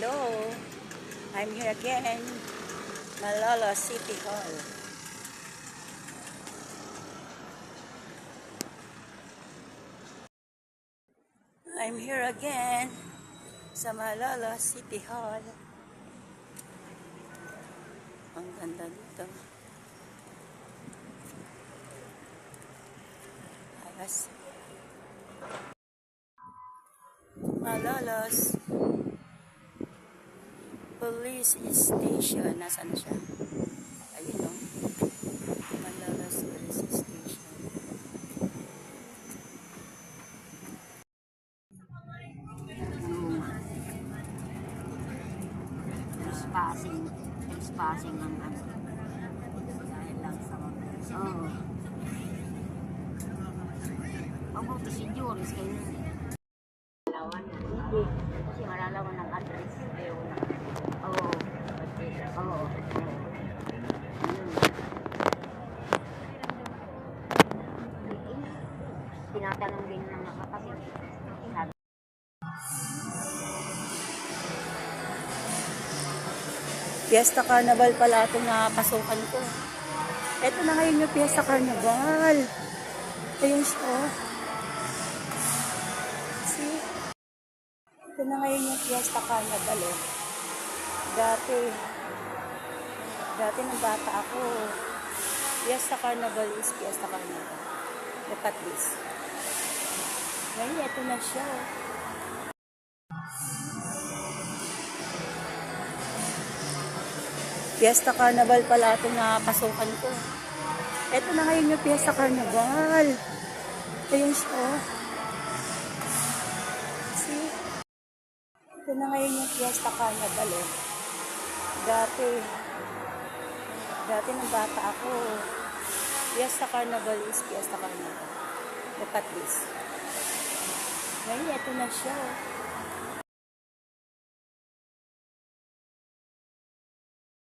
Hello, I'm here again, Malolo City Hall. I'm here again sa Malolo City Hall. Ang ganda dito. Ayos. Malolos Police Station. Nasaan siya? Ayun o. Malolos Police Station. Trespassing ang ano. Dahil lang sa mga. Oo. Mabuti si Juris kayo. Hindi. Kasi malalaman ng address. Ayaw na. Oo. Oo. Tinatanong din ng nakakasing. Fiesta Carnival pala itong nakakasukan ko. Ito na ngayon yung Fiesta Carnival. Ayun siya. See? Ito na ngayon yung Fiesta Carnival. Oh. Dati nung bata ako, Fiesta Carnival is Fiesta Carnival. Look at this. Ngayon, ito na siya. Fiesta Carnival pala itong nakakasukan ko. Ito na ngayon yung Fiesta Carnival. Ayun siya. See? Ito na ngayon yung Fiesta Carnival. Oh. Dati nung bata ako, Fiesta Carnival is Fiesta Carnival. Look at this. Ngayon, ito na siya.